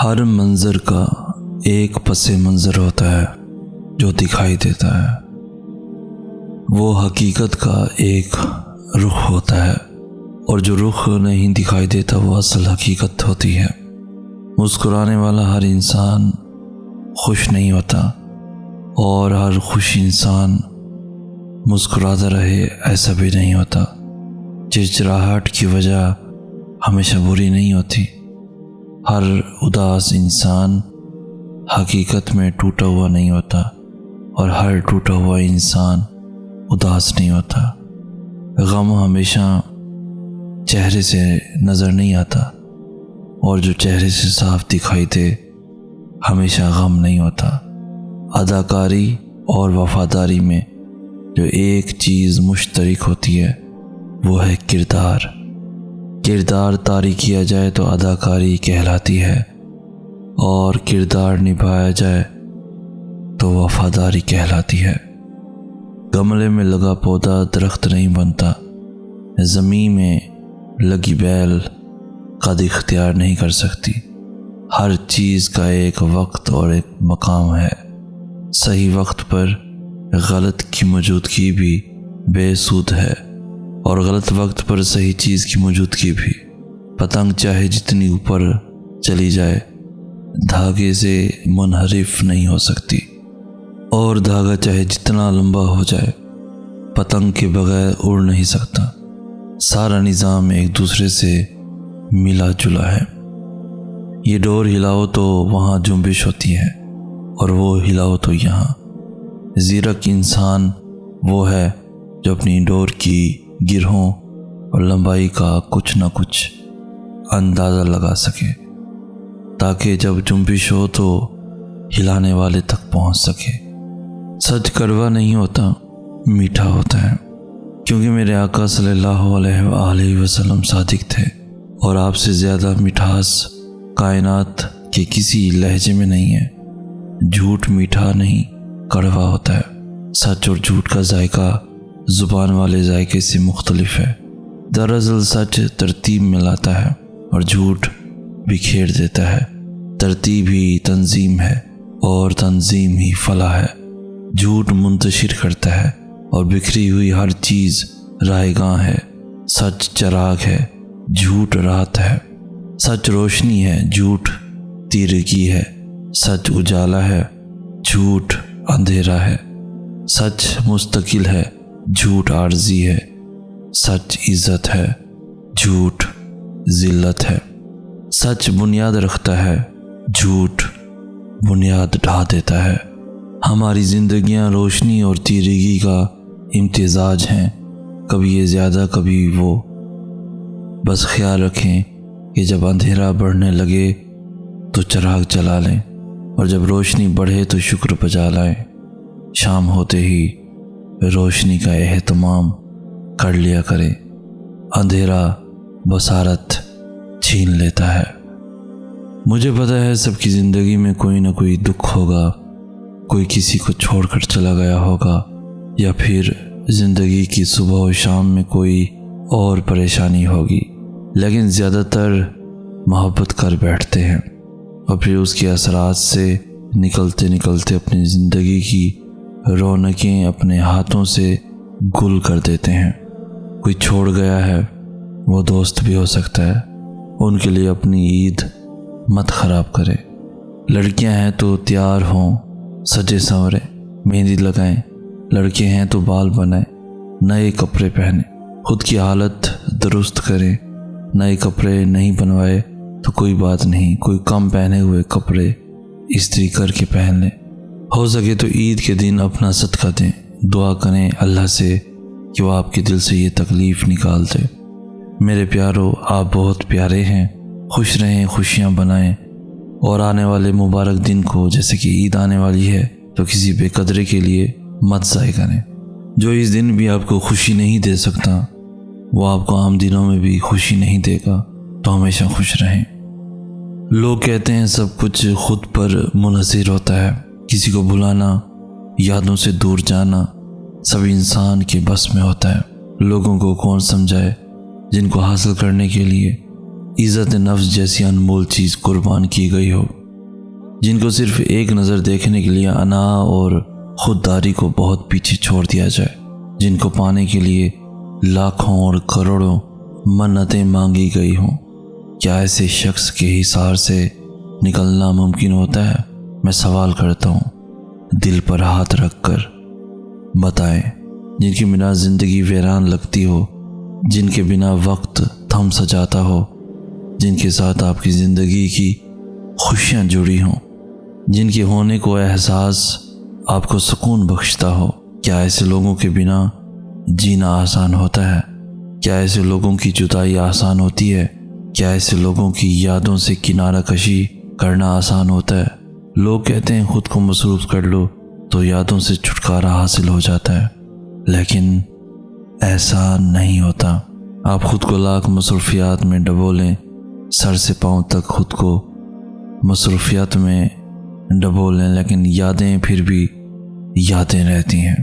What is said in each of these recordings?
ہر منظر کا ایک پس منظر ہوتا ہے جو دکھائی دیتا ہے، وہ حقیقت کا ایک رخ ہوتا ہے، اور جو رخ نہیں دکھائی دیتا وہ اصل حقیقت ہوتی ہے۔ مسکرانے والا ہر انسان خوش نہیں ہوتا، اور ہر خوش انسان مسکراتا رہے ایسا بھی نہیں ہوتا۔ چڑچڑاہٹ کی وجہ ہمیشہ بری نہیں ہوتی۔ ہر اداس انسان حقیقت میں ٹوٹا ہوا نہیں ہوتا، اور ہر ٹوٹا ہوا انسان اداس نہیں ہوتا۔ غم ہمیشہ چہرے سے نظر نہیں آتا، اور جو چہرے سے صاف دکھائی دے ہمیشہ غم نہیں ہوتا۔ اداکاری اور وفاداری میں جو ایک چیز مشترک ہوتی ہے وہ ہے کردار۔ کردار طاری کیا جائے تو اداکاری کہلاتی ہے، اور کردار نبھایا جائے تو وفاداری کہلاتی ہے۔ گملے میں لگا پودا درخت نہیں بنتا، زمین میں لگی بیل قد اختیار نہیں کر سکتی۔ ہر چیز کا ایک وقت اور ایک مقام ہے۔ صحیح وقت پر غلط کی موجودگی بھی بے سود ہے، اور غلط وقت پر صحیح چیز کی موجودگی بھی۔ پتنگ چاہے جتنی اوپر چلی جائے دھاگے سے منحرف نہیں ہو سکتی، اور دھاگا چاہے جتنا لمبا ہو جائے پتنگ کے بغیر اڑ نہیں سکتا۔ سارا نظام ایک دوسرے سے ملا جلا ہے۔ یہ ڈور ہلاؤ تو وہاں جنبش ہوتی ہے، اور وہ ہلاؤ تو یہاں۔ زیرک انسان وہ ہے جو اپنی ڈور کی گرہوں اور لمبائی کا کچھ نہ کچھ اندازہ لگا سکے، تاکہ جب جنبش ہو تو ہلانے والے تک پہنچ سکے۔ سچ کڑوا نہیں ہوتا، میٹھا ہوتا ہے، کیونکہ میرے آقا صلی اللہ علیہ وآلہ وسلم صادق تھے، اور آپ سے زیادہ مٹھاس کائنات کے کسی لہجے میں نہیں ہے۔ جھوٹ میٹھا نہیں، کڑوا ہوتا ہے۔ سچ اور جھوٹ کا ذائقہ زبان والے ذائقے سے مختلف ہے۔ دراصل سچ ترتیب میں لاتا ہے، اور جھوٹ بکھیر دیتا ہے۔ ترتیب ہی تنظیم ہے، اور تنظیم ہی فلاح ہے۔ جھوٹ منتشر کرتا ہے، اور بکھری ہوئی ہر چیز رائے گاں ہے۔ سچ چراغ ہے، جھوٹ رات ہے۔ سچ روشنی ہے، جھوٹ تیرگی ہے۔ سچ اجالا ہے، جھوٹ اندھیرا ہے۔ سچ مستقل ہے، جھوٹ عارضی ہے۔ سچ عزت ہے، جھوٹ ذلت ہے۔ سچ بنیاد رکھتا ہے، جھوٹ بنیاد ڈھا دیتا ہے۔ ہماری زندگیاں روشنی اور تیرگی کا امتزاج ہیں، کبھی یہ زیادہ کبھی وہ۔ بس خیال رکھیں کہ جب اندھیرا بڑھنے لگے تو چراغ جلا لیں، اور جب روشنی بڑھے تو شکر بجا لائیں۔ شام ہوتے ہی روشنی کا اہتمام کر لیا کریں، اندھیرا بصارت چھین لیتا ہے۔ مجھے پتہ ہے سب کی زندگی میں کوئی نہ کوئی دکھ ہوگا، کوئی کسی کو چھوڑ کر چلا گیا ہوگا، یا پھر زندگی کی صبح و شام میں کوئی اور پریشانی ہوگی، لیکن زیادہ تر محبت کر بیٹھتے ہیں، اور پھر اس کے اثرات سے نکلتے نکلتے اپنی زندگی کی رونقیں اپنے ہاتھوں سے گل کر دیتے ہیں۔ کوئی چھوڑ گیا ہے، وہ دوست بھی ہو سکتا ہے، ان کے لیے اپنی عید مت خراب کرے۔ لڑکیاں ہیں تو تیار ہوں، سجے سنورے، مہندی لگائیں۔ لڑکے ہیں تو بال بنائیں، نئے کپڑے پہنیں، خود کی حالت درست کریں۔ نئے کپڑے نہیں بنوائے تو کوئی بات نہیں، کوئی کم پہنے ہوئے کپڑے استری کر کے پہن لیں۔ ہو سکے تو عید کے دن اپنا صدقہ دیں، دعا کریں اللہ سے کہ وہ آپ کے دل سے یہ تکلیف نکال دے۔ میرے پیارو، آپ بہت پیارے ہیں، خوش رہیں، خوشیاں بنائیں، اور آنے والے مبارک دن کو، جیسے کہ عید آنے والی ہے، تو کسی بے قدرے کے لیے مت ضائع کریں۔ جو اس دن بھی آپ کو خوشی نہیں دے سکتا وہ آپ کو عام دنوں میں بھی خوشی نہیں دے گا، تو ہمیشہ خوش رہیں۔ لوگ کہتے ہیں سب کچھ خود پر منحصر ہوتا ہے، کسی کو بھلانا، یادوں سے دور جانا سب انسان کے بس میں ہوتا ہے۔ لوگوں کو کون سمجھائے جن کو حاصل کرنے کے لیے عزت نفس جیسی انمول چیز قربان کی گئی ہو، جن کو صرف ایک نظر دیکھنے کے لیے انا اور خودداری کو بہت پیچھے چھوڑ دیا جائے، جن کو پانے کے لیے لاکھوں اور کروڑوں منتیں مانگی گئی ہوں، کیا ایسے شخص کے حصار سے نکلنا ممکن ہوتا ہے؟ میں سوال کرتا ہوں، دل پر ہاتھ رکھ کر بتائیں، جن کے بنا زندگی ویران لگتی ہو، جن کے بنا وقت تھم سا جاتا ہو، جن کے ساتھ آپ کی زندگی کی خوشیاں جڑی ہوں، جن کے ہونے کو احساس آپ کو سکون بخشتا ہو، کیا ایسے لوگوں کے بنا جینا آسان ہوتا ہے؟ کیا ایسے لوگوں کی جدائی آسان ہوتی ہے؟ کیا ایسے لوگوں کی یادوں سے کنارہ کشی کرنا آسان ہوتا ہے؟ لوگ کہتے ہیں خود کو مصروف کر لو تو یادوں سے چھٹکارا حاصل ہو جاتا ہے، لیکن ایسا نہیں ہوتا۔ آپ خود کو لاکھ مصروفیات میں ڈبو لیں، سر سے پاؤں تک خود کو مصروفیات میں ڈبو لیں، لیکن یادیں پھر بھی یادیں رہتی ہیں۔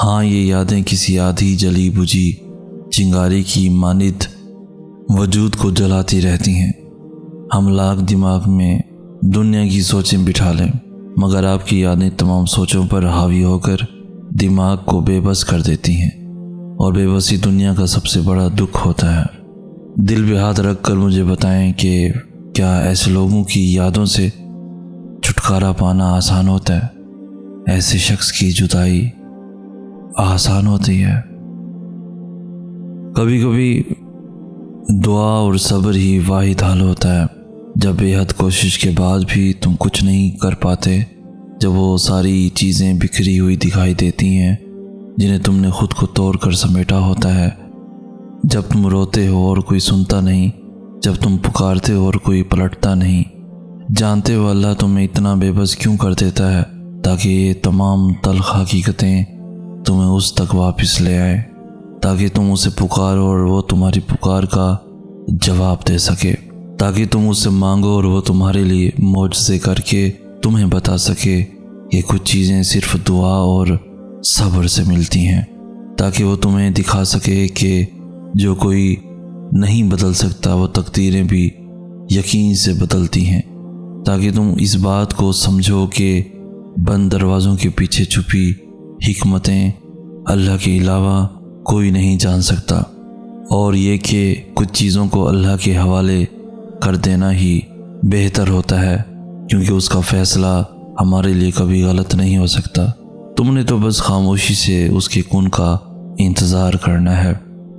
ہاں، یہ یادیں کسی آدھی جلی بجھی چنگاری کی مانند وجود کو جلاتی رہتی ہیں۔ ہم لاکھ دماغ میں دنیا کی سوچیں بٹھا لیں، مگر آپ کی یادیں تمام سوچوں پر حاوی ہو کر دماغ کو بے بس کر دیتی ہیں، اور بے بسی دنیا کا سب سے بڑا دکھ ہوتا ہے۔ دل پہ ہاتھ رکھ کر مجھے بتائیں کہ کیا ایسے لوگوں کی یادوں سے چھٹکارا پانا آسان ہوتا ہے؟ ایسے شخص کی جدائی آسان ہوتی ہے؟ کبھی کبھی دعا اور صبر ہی واحد حل ہوتا ہے۔ جب بے حد کوشش کے بعد بھی تم کچھ نہیں کر پاتے، جب وہ ساری چیزیں بکھری ہوئی دکھائی دیتی ہیں جنہیں تم نے خود کو توڑ کر سمیٹا ہوتا ہے، جب تم روتے ہو اور کوئی سنتا نہیں، جب تم پکارتے ہو اور کوئی پلٹتا نہیں، جانتے ہو اللہ تمہیں اتنا بے بس کیوں کر دیتا ہے؟ تاکہ یہ تمام تلخ حقیقتیں تمہیں اس تک واپس لے آئے، تاکہ تم اسے پکارو اور وہ تمہاری پکار کا جواب دے سکے، تاکہ تم اس سے مانگو اور وہ تمہارے لیے معجزے کر کے تمہیں بتا سکے کہ کچھ چیزیں صرف دعا اور صبر سے ملتی ہیں، تاکہ وہ تمہیں دکھا سکے کہ جو کوئی نہیں بدل سکتا وہ تقدیریں بھی یقین سے بدلتی ہیں، تاکہ تم اس بات کو سمجھو کہ بند دروازوں کے پیچھے چھپی حکمتیں اللہ کے علاوہ کوئی نہیں جان سکتا، اور یہ کہ کچھ چیزوں کو اللہ کے حوالے کر دینا ہی بہتر ہوتا ہے، کیونکہ اس کا فیصلہ ہمارے لیے کبھی غلط نہیں ہو سکتا۔ تم نے تو بس خاموشی سے اس کے کن کا انتظار کرنا ہے،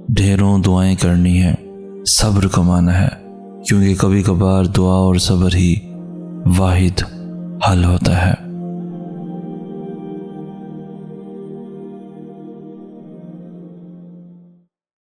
ڈھیروں دعائیں کرنی ہے، صبر کمانا ہے، کیونکہ کبھی کبھار دعا اور صبر ہی واحد حل ہوتا ہے۔